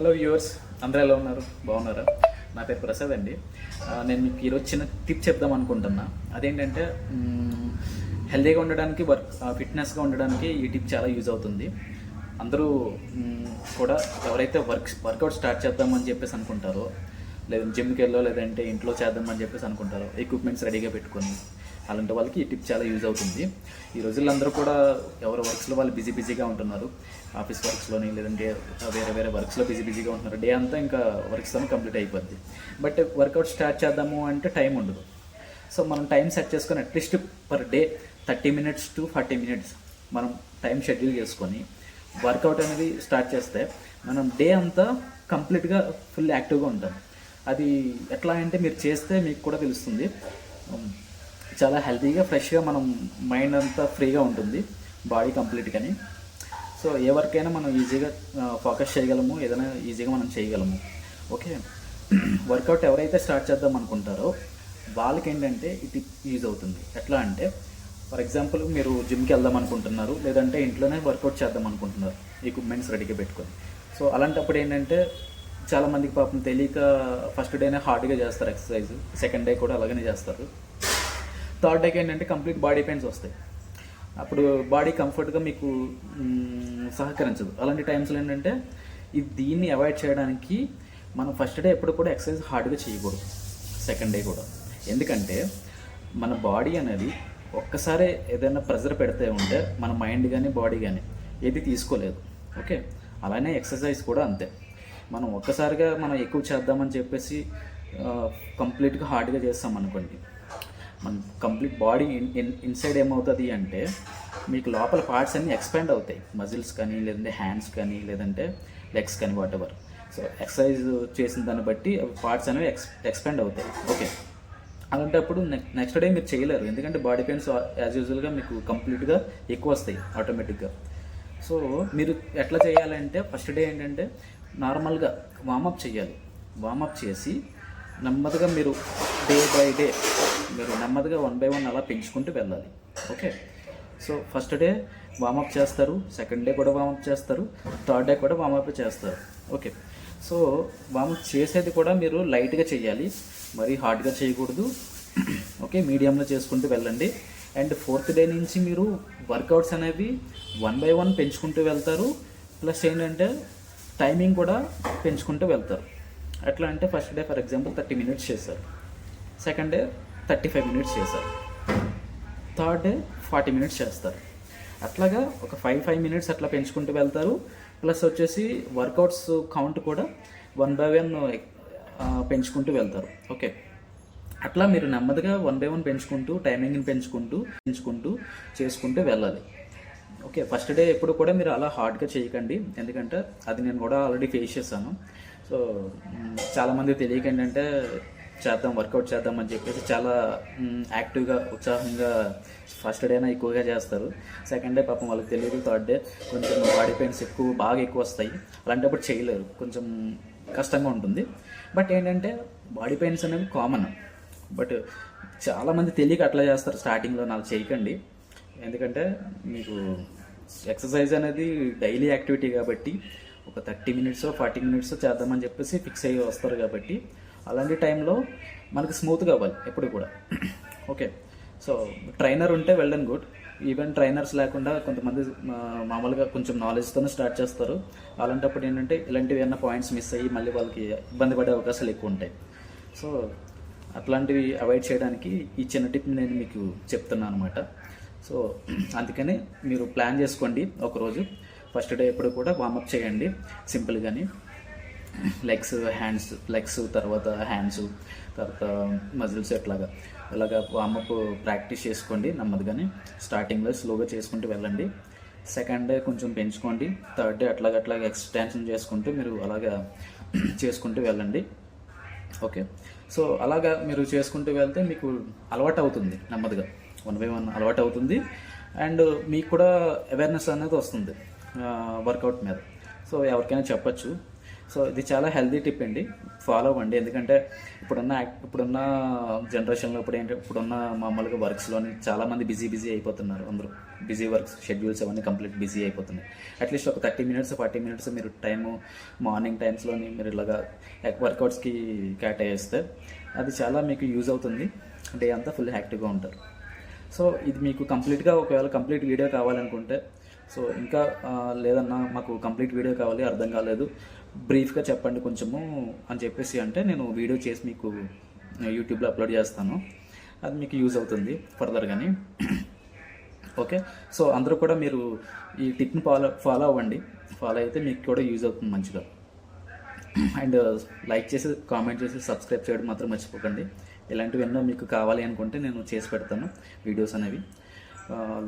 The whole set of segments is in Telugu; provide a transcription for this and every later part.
హలో వ్యూవర్స్, అందరూ ఎలా ఉన్నారు? బాగున్నారా? నా పేరు ప్రసాద్ అండి. నేను మీకు ఈరోజు చిన్న టిప్ చెప్దాం అనుకుంటున్నా. అదేంటంటే హెల్తీగా ఉండడానికి, ఫిట్నెస్గా ఉండడానికి ఈ టిప్ చాలా యూజ్ అవుతుంది. అందరూ కూడా ఎవరైతే వర్కౌట్ స్టార్ట్ చేద్దామని చెప్పేసి అనుకుంటారో, లేదా జిమ్కి వెళ్ళో లేదంటే ఇంట్లో చేద్దామని చెప్పేసి అనుకుంటారో, ఎక్విప్మెంట్స్ రెడీగా పెట్టుకొని, అలాంటి వాళ్ళకి ఈ టిప్ చాలా యూజ్ అవుతుంది. ఈ రోజుల్లో అందరూ కూడా ఎవరి వర్క్స్లో వాళ్ళు బిజీగా ఉంటున్నారు. ఆఫీస్ వర్క్స్లోని లేదంటే వేరే వర్క్స్లో బిజీగా ఉంటున్నారు. డే అంతా ఇంకా వర్క్స్తో కంప్లీట్ అయిపోద్ది. బట్ వర్కౌట్ స్టార్ట్ చేద్దాము అంటే టైం ఉండదు. సో మనం టైం సెట్ చేసుకొని at least per day 30 minutes to 40 minutes మనం టైం షెడ్యూల్ చేసుకొని వర్కౌట్ అనేది స్టార్ట్ చేస్తే మనం డే అంతా కంప్లీట్గా ఫుల్ యాక్టివ్గా ఉంటాం. అది ఎట్లా అంటే మీరు చేస్తే మీకు కూడా తెలుస్తుంది. చాలా హెల్తీగా, ఫ్రెష్గా మనం మైండ్ అంతా ఫ్రీగా ఉంటుంది, బాడీ కంప్లీట్గాని. సో ఏ వర్క్ అయినా మనం ఈజీగా ఫోకస్ చేయగలము, ఏదైనా ఈజీగా మనం చేయగలము. ఓకే, వర్కౌట్ ఎవరైతే స్టార్ట్ చేద్దాం అనుకుంటారో వాళ్ళకి ఏంటంటే ఇది యూజ్ అవుతుంది. ఎట్లా అంటే ఫర్ ఎగ్జాంపుల్ మీరు జిమ్కి వెళ్దాం అనుకుంటున్నారు, లేదంటే ఇంట్లోనే వర్కౌట్ చేద్దాం అనుకుంటున్నారు ఎక్విప్మెంట్స్ రెడీగా పెట్టుకొని. సో అలాంటప్పుడు ఏంటంటే చాలామందికి పాపం తెలియక ఫస్ట్ డేనే హార్డ్గా చేస్తారు ఎక్సర్సైజ్, సెకండ్ డే కూడా అలాగనే చేస్తారు. థర్డ్ డేకి ఏంటంటే కంప్లీట్ బాడీ పెయిన్స్ వస్తాయి. అప్పుడు బాడీ కంఫర్ట్గా మీకు సహకరించదు. అలాంటి టైమ్స్లో ఏంటంటే దీన్ని అవాయిడ్ చేయడానికి మనం ఫస్ట్ డే ఎప్పుడు కూడా ఎక్సర్సైజ్ హార్డ్గా చేయకూడదు, సెకండ్ డే కూడా. ఎందుకంటే మన బాడీ అనేది ఒక్కసారి ఏదైనా ప్రెజర్ పెడితే ఉంటే మన మైండ్ కానీ బాడీ కానీ ఏది తీసుకోలేదు. ఓకే, అలానే ఎక్సర్సైజ్ కూడా అంతే. మనం ఒక్కసారిగా మనం ఎక్కువ చేద్దామని చెప్పేసి కంప్లీట్గా హార్డ్గా చేస్తాం అనుకోండి, మన కంప్లీట్ బాడీ ఇన్సైడ్ ఏమవుతుంది అంటే మీకు లోపల పార్ట్స్ అన్నీ ఎక్స్పాండ్ అవుతాయి. మజిల్స్ కానీ, లేదంటే హ్యాండ్స్ కానీ, లేదంటే లెగ్స్ కానీ, వాట్ ఎవర్. సో ఎక్సర్సైజ్ చేసిన దాన్ని బట్టి పార్ట్స్ అనేవి ఎక్స్పాండ్ అవుతాయి. ఓకే, అలాంటప్పుడు నెక్స్ట్ డే మీరు చేయలేరు. ఎందుకంటే బాడీ పెయిన్స్ యాజ్ యూజువల్గా మీకు కంప్లీట్గా ఎక్కువ వస్తాయి ఆటోమేటిక్గా. సో మీరు ఎట్లా చేయాలంటే ఫస్ట్ డే ఏంటంటే నార్మల్గా వామప్ చేయాలి. వామప్ చేసి నెమ్మదిగా మీరు డే బై డే మీరు నెమ్మదిగా 1 by 1 అలా పెంచుకుంటూ వెళ్ళాలి. Okay, so first day warm up చేస్తారు, సెకండ్ డే కూడా వామప్ చేస్తారు, థర్డ్ డే కూడా వామప్ చేస్తారు. ఓకే, సో వామప్ చేసేది కూడా మీరు లైట్గా చేయాలి, మరీ హార్డ్గా చేయకూడదు. ఓకే, మీడియంలో చేసుకుంటూ వెళ్ళండి. అండ్ ఫోర్త్ డే నుంచి మీరు వర్కౌట్స్ అనేవి 1 by 1 పెంచుకుంటూ వెళ్తారు. ప్లస్ ఏంటంటే టైమింగ్ కూడా పెంచుకుంటూ వెళ్తారు. ఎట్లా అంటే first day for example 30 minutes చేశారు, సెకండ్ డే 35 minutes చేశారు, థర్డ్ డే 40 minutes చేస్తారు. అట్లాగా ఒక 5 minutes అట్లా పెంచుకుంటూ వెళ్తారు. ప్లస్ వచ్చేసి వర్కౌట్స్ కౌంట్ కూడా 1 by 1 పెంచుకుంటూ వెళ్తారు. ఓకే, అట్లా మీరు నెమ్మదిగా 1 by 1 పెంచుకుంటూ టైమింగ్ని పెంచుకుంటూ చేసుకుంటూ వెళ్ళాలి. ఓకే, ఫస్ట్ డే ఎప్పుడు కూడా మీరు అలా హార్డ్గా చేయకండి, ఎందుకంటే అది నేను కూడా ఆల్రెడీ ఫేస్ చేశాను. సో చాలామంది తెలియక ఏంటంటే వర్కౌట్ చేద్దామని చెప్పేసి చాలా యాక్టివ్గా, ఉత్సాహంగా ఫస్ట్ డేనా ఎక్కువగా చేస్తారు. సెకండ్ డే పాపం వాళ్ళకి తెలియదు, థర్డ్ డే కొంచెం బాడీ పెయిన్స్ బాగా ఎక్కువ వస్తాయి. అలాంటప్పుడు చేయలేరు, కొంచెం కష్టంగా ఉంటుంది. బట్ ఏంటంటే బాడీ పెయిన్స్ అనేవి కామన్. బట్ చాలామంది తెలియక అట్లా చేస్తారు స్టార్టింగ్లో. నాకు చేయకండి, ఎందుకంటే మీకు ఎక్సర్సైజ్ అనేది డైలీ యాక్టివిటీ కాబట్టి ఒక 30 minutes 40 minutes చేద్దామని చెప్పేసి ఫిక్స్ అయ్యి వస్తారు. కాబట్టి అలాంటి టైంలో మనకి స్మూత్గా అవ్వాలి ఎప్పుడు కూడా. ఓకే, సో ట్రైనర్ ఉంటే well and good. Even trainers లేకుండా కొంతమంది మామూలుగా కొంచెం నాలెడ్జ్తోనే స్టార్ట్ చేస్తారు. అలాంటప్పుడు ఏంటంటే ఇలాంటివి ఏమైనా పాయింట్స్ మిస్ అయ్యి మళ్ళీ వాళ్ళకి ఇబ్బంది పడే అవకాశాలు ఎక్కువ ఉంటాయి. సో అట్లాంటివి అవాయిడ్ చేయడానికి ఈ చిన్న టిప్ నేను మీకు చెప్తున్నాను అనమాట. సో అందుకని మీరు ప్లాన్ చేసుకోండి. ఒకరోజు ఫస్ట్ డే ఎప్పుడు కూడా వామప్ చేయండి సింపుల్గాని. లెగ్స్ తర్వాత హ్యాండ్స్, తర్వాత మజిల్స్ ఇలాగా వామప్ ప్రాక్టీస్ చేసుకోండి నెమ్మదిగానే. స్టార్టింగ్లో స్లోగా చేసుకుంటూ వెళ్ళండి. సెకండ్ డే కొంచెం పెంచుకోండి. థర్డ్ డే అట్లాగా ఎక్స్టెన్షన్ చేసుకుంటూ మీరు అలాగా చేసుకుంటూ వెళ్ళండి. ఓకే, సో అలాగా మీరు చేసుకుంటూ వెళ్తే మీకు అలవాటు అవుతుంది, నెమ్మదిగా 1 by 1 అలవాటు అవుతుంది. అండ్ మీకు కూడా అవేర్నెస్ అనేది వస్తుంది వర్కౌట్ మీద. సో ఎవరికైనా చెప్పచ్చు. సో ఇది చాలా హెల్తీ టిప్ అండి, ఫాలో అవ్వండి. ఎందుకంటే ఇప్పుడున్న జనరేషన్లో ఇప్పుడున్న మామూలుగా వర్క్స్లోని చాలామంది బిజీ అయిపోతున్నారు. అందరూ బిజీ వర్క్స్ షెడ్యూల్స్ అవన్నీ కంప్లీట్ బిజీ అయిపోతున్నాయి. అట్లీస్ట్ ఒక 30 మినిట్స్ 40 మినిట్స్ మీరు మార్నింగ్ టైమ్స్లోని మీరు ఇలాగా వర్కౌట్స్కి కేటాయిస్తే అది చాలా మీకు యూజ్ అవుతుంది. డే అంతా ఫుల్ యాక్టివ్గా ఉంటారు. సో ఇది మీకు కంప్లీట్గా ఒకవేళ కంప్లీట్ వీడియో కావాలనుకుంటే, సో ఇంకా లేదన్నా మాకు కంప్లీట్ వీడియో కావాలి, అర్థం కాలేదు, బ్రీఫ్గా చెప్పండి కొంచెము అని చెప్పేసి అంటే నేను వీడియో చేసి మీకు యూట్యూబ్లో అప్లోడ్ చేస్తాను. అది మీకు యూజ్ అవుతుంది ఫర్దర్గాని. ఓకే, సో అందరూ కూడా మీరు ఈ టిప్ని ఫాలో అవ్వండి. ఫాలో అయితే మీకు కూడా యూజ్ అవుతుంది మంచిగా. అండ్ లైక్ చేసి కామెంట్ చేసి సబ్స్క్రైబ్ చేయడం మాత్రం మర్చిపోకండి. ఇలాంటివి ఎన్నో మీకు కావాలి అనుకుంటే నేను చేసి పెడతాను వీడియోస్ అనేవి.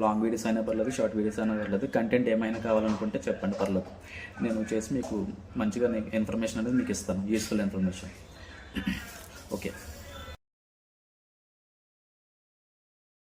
లాంగ్ వీడియోస్ అయినా పర్లేదు, షార్ట్ వీడియోస్ అయినా పర్లేదు, కంటెంట్ ఏమైనా కావాలనుకుంటే చెప్పండి, పర్లేదు. నేను చేసి మీకు మంచిగా ఇన్ఫర్మేషన్ అనేది మీకు ఇస్తాను, యూస్ఫుల్ ఇన్ఫర్మేషన్. ఓకే.